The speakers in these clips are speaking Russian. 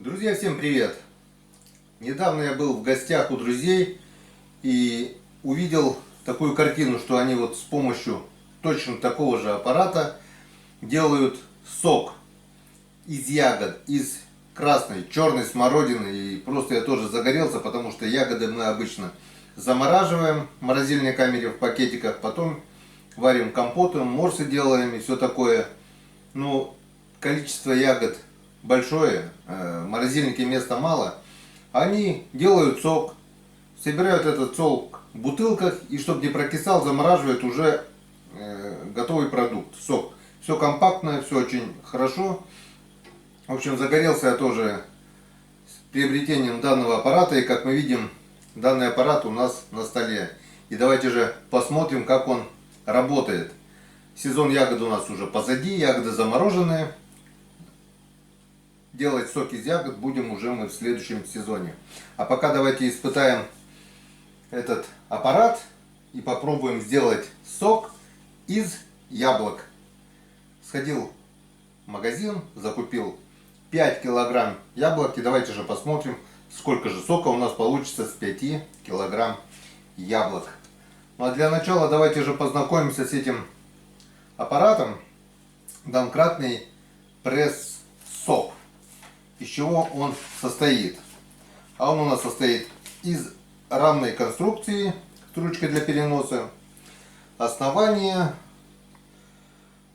Друзья, всем привет! Недавно я был в гостях у друзей и увидел такую картину, что они вот с помощью точно такого же аппарата делают сок из ягод, из красной, черной смородины. И просто я тоже загорелся, потому что ягоды мы обычно замораживаем в морозильной камере в пакетиках, потом варим компоты, морсы делаем и все такое. Ну, количество ягод большое, в морозильнике места мало. Они делают сок, собирают этот сок в бутылках и, чтобы не прокисал, замораживают уже готовый продукт, сок. Все компактно, все очень хорошо. В общем, загорелся я тоже с приобретением данного аппарата, и как мы видим, данный аппарат у нас на столе. И давайте же посмотрим, как он работает. Сезон ягод у нас уже позади, ягоды замороженные. Делать сок из ягод будем уже мы в следующем сезоне. А пока давайте испытаем этот аппарат и попробуем сделать сок из яблок. Сходил в магазин, закупил 5 килограмм яблок. И давайте же посмотрим, сколько же сока у нас получится с 5 килограмм яблок. Ну а для начала давайте же познакомимся с этим аппаратом. Домкратный пресс-сок. Из чего он состоит? А он у нас состоит из рамной конструкции с ручкой для переноса, основание,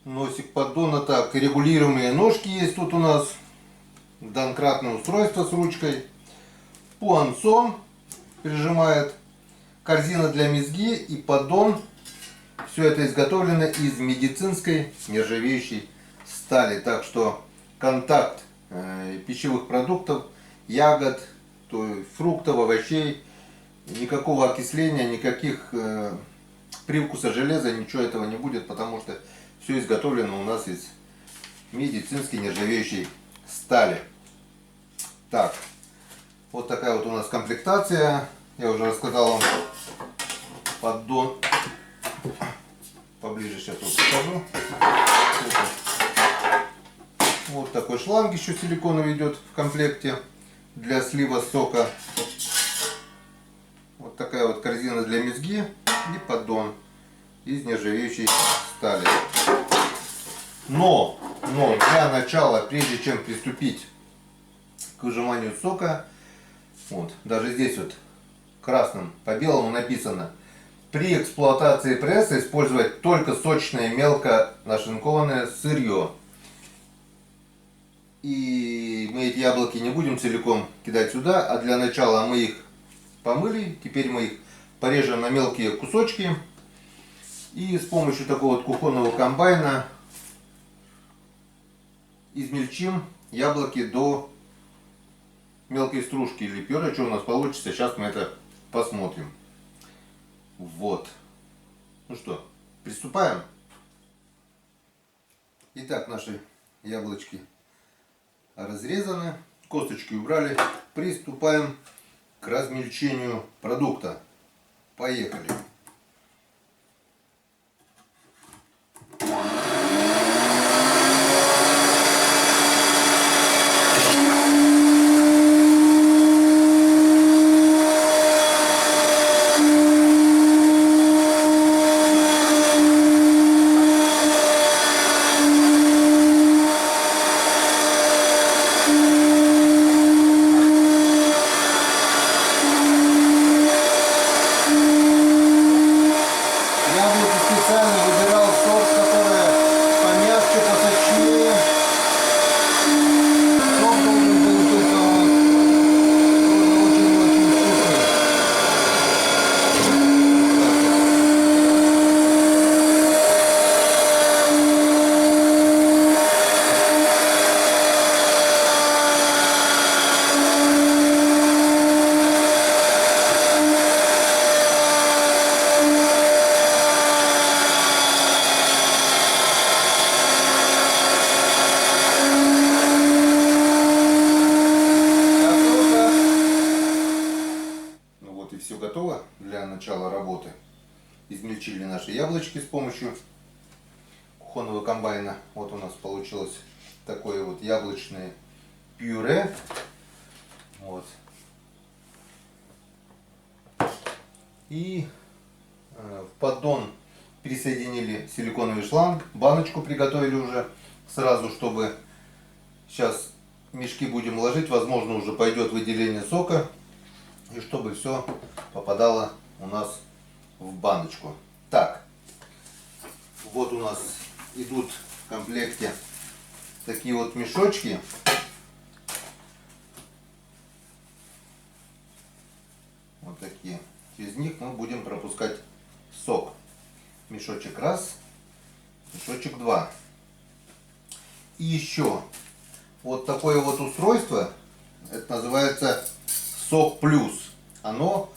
носик поддона, так, регулируемые ножки есть тут у нас, домкратное устройство с ручкой, пуансон прижимает, корзина для мезги и поддон. Все это изготовлено из медицинской нержавеющей стали, так что контакт пищевых продуктов, ягод, фруктов, овощей, никакого окисления, никаких привкуса железа, ничего этого не будет, потому что все изготовлено у нас из медицинской нержавеющей стали. Так, вот такая вот у нас комплектация. Я уже рассказал вам поддон. Поближе сейчас вот покажу. Вот такой шланг еще силиконовый идет в комплекте для слива сока. Вот такая вот корзина для мезги и поддон из нержавеющей стали. Но для начала, прежде чем приступить к выжиманию сока, вот даже здесь вот красным по белому написано: при эксплуатации пресса использовать только сочное мелко нашинкованное сырье. И мы эти яблоки не будем целиком кидать сюда, а для начала мы их помыли. Теперь мы их порежем на мелкие кусочки. И с помощью такого вот кухонного комбайна измельчим яблоки до мелкой стружки или пюре. Что у нас получится, сейчас мы это посмотрим. Вот. Ну что, приступаем. Итак, наши яблочки разрезаны, косточки убрали. Приступаем к размельчению продукта. Поехали. Специально выбирал сорт, который помягче, посочнее. Сок должен получиться очень-очень вкусный. Все готово для начала работы. Измельчили наши яблочки с помощью кухонного комбайна. Вот у нас получилось такое вот яблочное пюре. Вот. И в поддон присоединили силиконовый шланг, баночку приготовили уже сразу, чтобы сейчас мешки будем ложить, возможно уже пойдет выделение сока, и чтобы все попадало у нас в баночку. Так, вот у нас идут в комплекте такие вот мешочки. Вот такие. Через них мы будем пропускать сок. Мешочек раз, мешочек два. И еще вот такое вот устройство, это называется Сок Плюс. Оно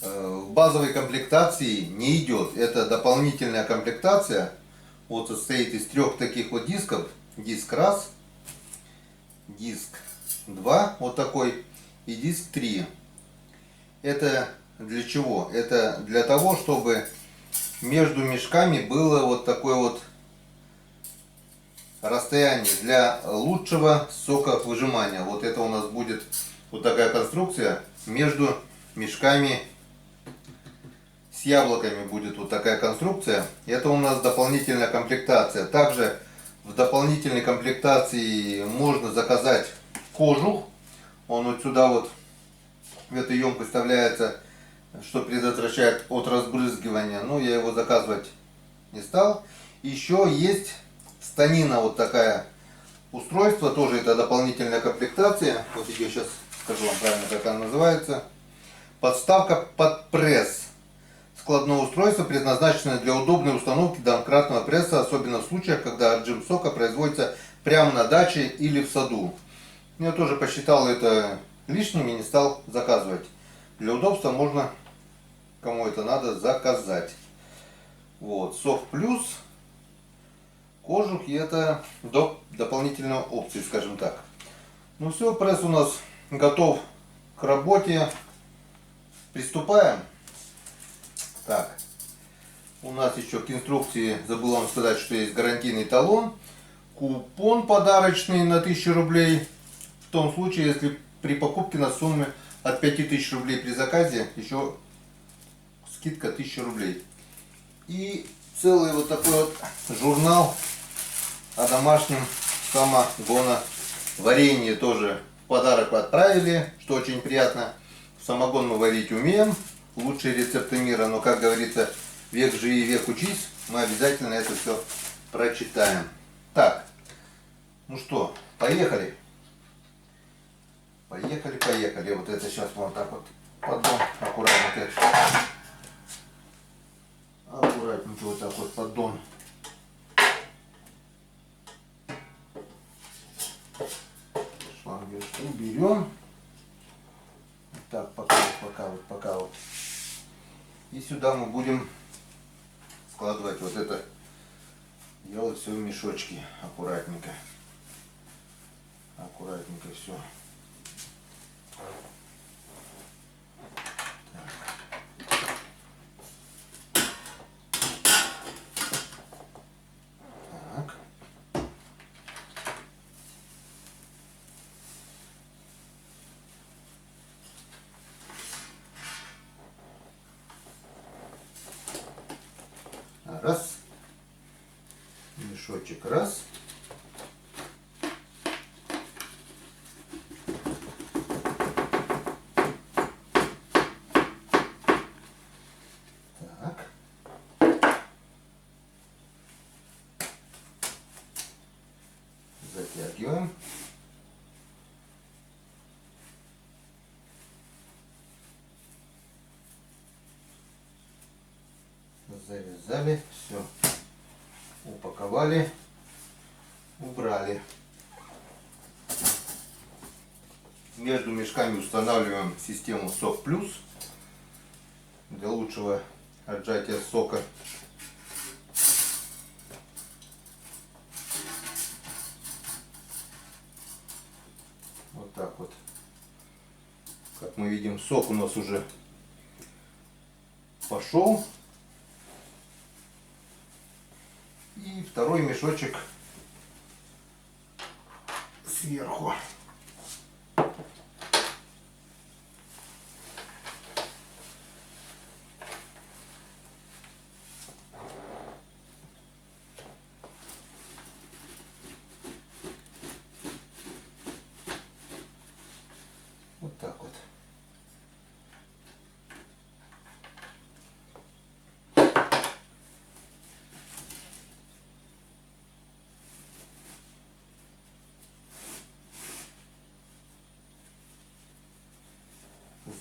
в базовой комплектации не идет. Это дополнительная комплектация. Вот состоит из трех таких вот дисков. Диск раз, диск 2, вот такой, и диск 3. Это для чего? Это для того, чтобы между мешками было вот такое вот расстояние для лучшего соковыжимания. Вот это у нас будет вот такая конструкция. Между мешками с яблоками будет вот такая конструкция. Это у нас дополнительная комплектация. Также в дополнительной комплектации можно заказать кожух. Он вот сюда вот в эту емкость вставляется, что предотвращает от разбрызгивания. Но я его заказывать не стал. Еще есть станина, вот такая устройство, тоже это дополнительная комплектация. Вот я сейчас скажу вам правильно, как она называется. Подставка под пресс. Складное устройство, предназначенное для удобной установки домкратного пресса, особенно в случаях, когда отжим сока производится прямо на даче или в саду. Я тоже посчитал это лишним и не стал заказывать. Для удобства можно, кому это надо, заказать. Вот, Сок Плюс, кожух, и это дополнительная опция, скажем так. Ну все, пресс у нас готов к работе. Приступаем. Так, у нас еще к инструкции забыл вам сказать, что есть гарантийный талон, купон подарочный на 1000 рублей. В том случае, если при покупке на сумму от 5000 рублей при заказе, еще скидка 1000 рублей. И целый вот такой вот журнал о домашнем самогоноварении тоже в подарок отправили, что очень приятно. Самогон мы варить умеем, лучшие рецепты мира, но, как говорится, век живи, век учись, мы обязательно это все прочитаем. Так, ну что, поехали. Поехали, поехали. Вот это сейчас вот так вот поддон аккуратно. Аккуратненько вот так вот поддон. Шланг уберем. Так, пока вот. И сюда мы будем складывать вот это, делать все в мешочки. Аккуратненько. Аккуратненько все. Раз. Мешочек раз. Так. Затягиваем. Завязали, все, упаковали, убрали. Между мешками устанавливаем систему Сок Плюс для лучшего отжатия сока. Вот так вот. Как мы видим, сок у нас уже пошел. И второй мешочек сверху.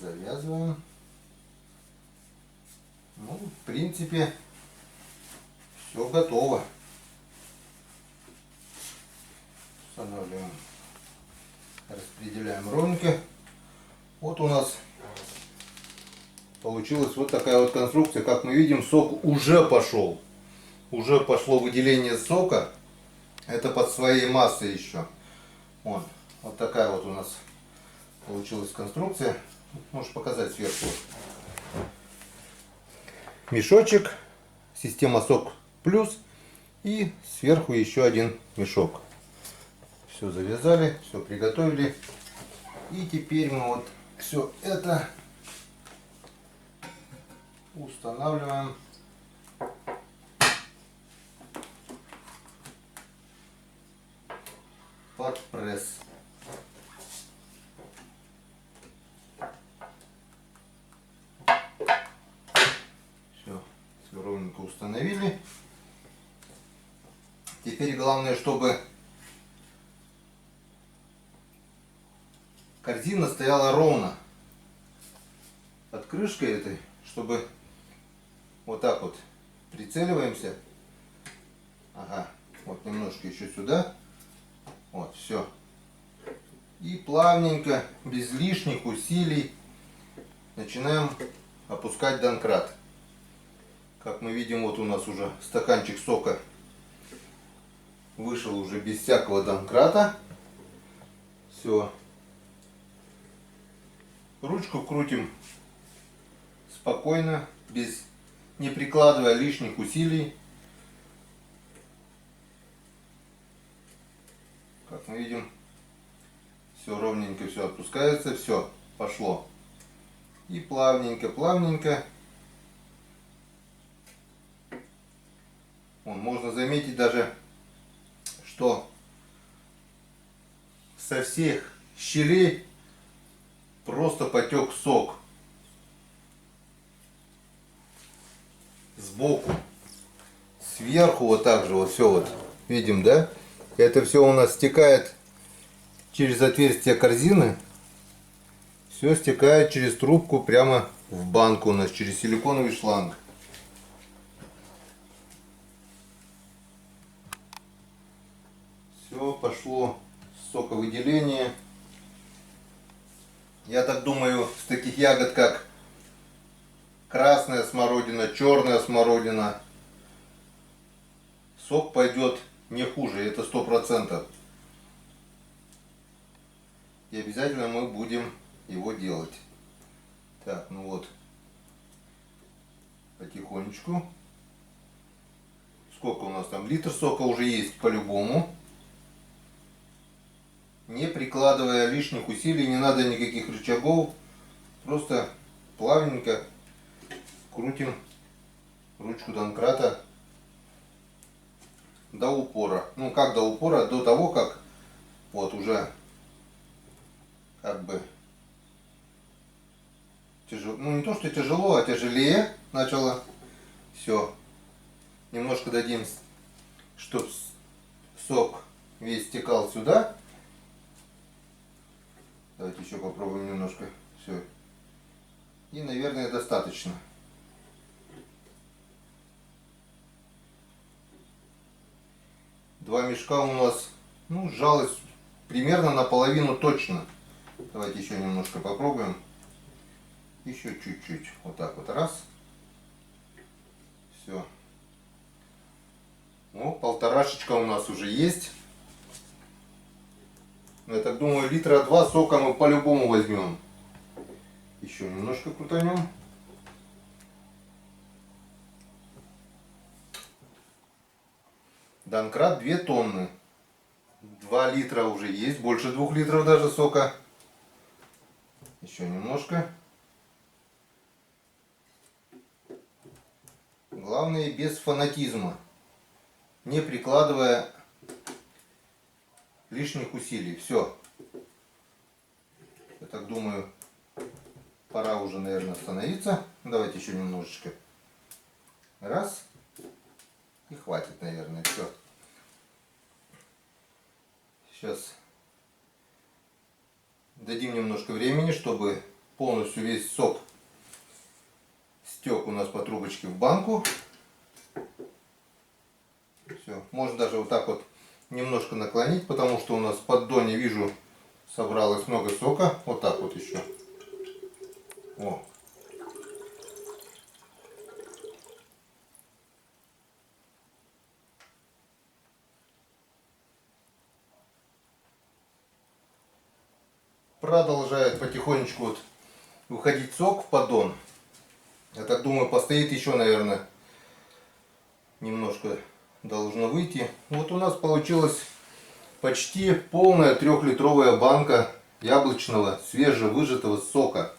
Завязываем. Ну, в принципе, все готово. Устанавливаем, распределяем ровненько. Вот у нас получилась вот такая вот конструкция. Как мы видим, сок уже пошел. Уже пошло выделение сока. Это под своей массой еще. Вот такая вот у нас получилась конструкция. Можешь показать сверху. Мешочек, система сок плюс и сверху еще один мешок. Все завязали, все приготовили. И теперь мы вот все это устанавливаем под пресс. Все ровненько установили. Теперь главное, чтобы корзина стояла ровно под крышкой этой, чтобы вот так вот прицеливаемся. Ага, вот немножко еще сюда. Вот, все. И плавненько, без лишних усилий, начинаем опускать домкрат. Как мы видим, вот у нас уже стаканчик сока вышел уже без всякого домкрата. Все. Ручку крутим спокойно, не прикладывая лишних усилий. Как мы видим, все ровненько, все отпускается, все пошло. И плавненько, плавненько. Можно заметить даже, что со всех щелей просто потек сок. Сбоку, сверху вот так же вот все вот видим, да? Это все у нас стекает через отверстие корзины. Все стекает через трубку прямо в банку у нас, через силиконовый шланг. Все, пошло соковыделение. Я так думаю, с таких ягод, как красная смородина, черная смородина, сок пойдет не хуже, это 100%. И обязательно мы будем его делать. Так, ну вот, потихонечку. Сколько у нас там? Литр сока уже есть по-любому. Не прикладывая лишних усилий, не надо никаких рычагов. Просто плавненько крутим ручку домкрата до упора. Ну как до упора? До того, как вот уже как бы тяжело, ну не то что тяжело, а тяжелее начало. Все. Немножко дадим, чтобы сок весь стекал сюда. Давайте еще попробуем немножко. Все. И, наверное, достаточно. Два мешка у нас, ну, сжалось примерно наполовину точно. Давайте еще немножко попробуем. Еще чуть-чуть. Вот так вот. Раз. Все. Ну, полторашечка у нас уже есть. Я так думаю, литра 2 сока мы по-любому возьмем. Еще немножко крутанем. Домкрат 2 тонны. 2 литра уже есть, больше 2 литров даже сока. Еще немножко. Главное, без фанатизма. Не прикладывая лишних усилий. Все. Я так думаю, пора уже, наверное, остановиться. Давайте еще немножечко. Раз. И хватит, наверное. Все. Сейчас дадим немножко времени, чтобы полностью весь сок стек у нас по трубочке в банку. Все, можно даже вот так вот немножко наклонить, потому что у нас в поддоне, вижу, собралось много сока. Вот так вот еще. О. Продолжает потихонечку вот выходить сок в поддон. Я так думаю, постоит еще, наверное, немножко должно выйти. Вот у нас получилась почти полная 3-литровая банка яблочного свежевыжатого сока.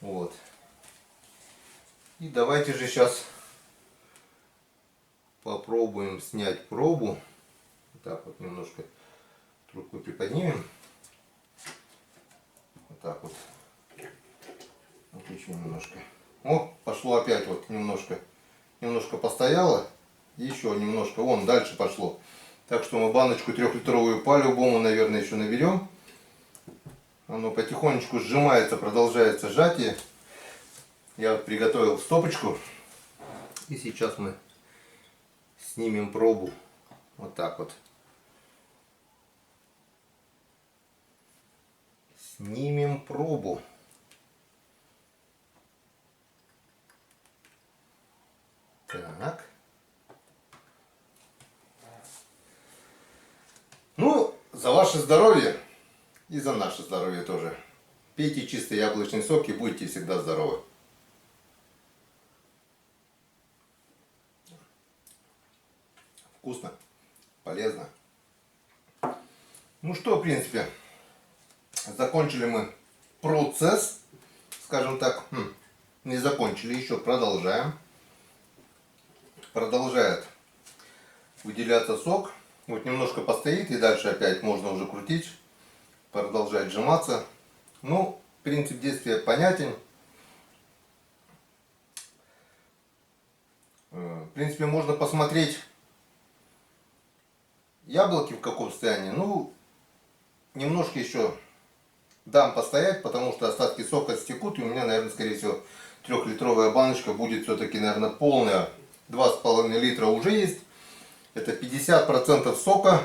Вот. И давайте же сейчас попробуем снять пробу. Вот так вот немножко трубку приподнимем. Вот так вот. Вот еще немножко. О, пошло опять вот немножко. Немножко постояло. И еще немножко. Вон, дальше пошло. Так что мы баночку 3-литровую по-любому, наверное, еще наберем. Оно потихонечку сжимается, продолжается сжатие. Я вот приготовил стопочку. И сейчас мы снимем пробу. Вот так вот. Снимем пробу. Так. Ну, за ваше здоровье и за наше здоровье тоже. Пейте чистый яблочный сок и будете всегда здоровы. Вкусно, полезно. Ну что, в принципе, закончили мы процесс, скажем так, не закончили, еще продолжаем. Продолжает выделяться сок. Вот немножко постоит и дальше опять можно уже крутить, продолжать сжиматься. Ну, принцип действия понятен. В принципе, можно посмотреть яблоки в каком состоянии. Ну, немножко еще дам постоять, потому что остатки сока стекут. И у меня, наверное, скорее всего, 3-литровая баночка будет все-таки, наверное, полная. 2,5 литра уже есть. Это 50% сока.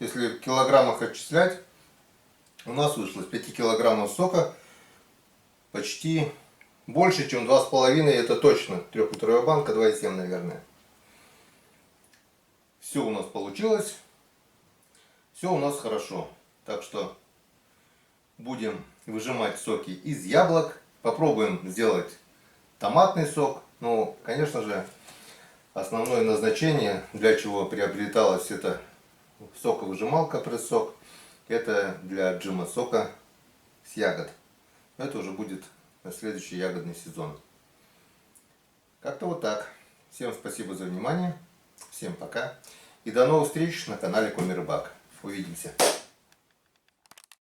Если в килограммах отчислять, у нас вышло из 5 килограммов сока почти больше, чем 2,5. Это точно. 3-литровая банка, 2,7, наверное. Все у нас получилось. Все у нас хорошо. Так что будем выжимать соки из яблок. Попробуем сделать томатный сок. Ну, конечно же, основное назначение, для чего приобреталась эта соковыжималка пресс-сок, это для джима сока с ягод. Это уже будет на следующий ягодный сезон. Как-то вот так. Всем спасибо за внимание. Всем пока. И до новых встреч на канале Коми Рыбак. Увидимся.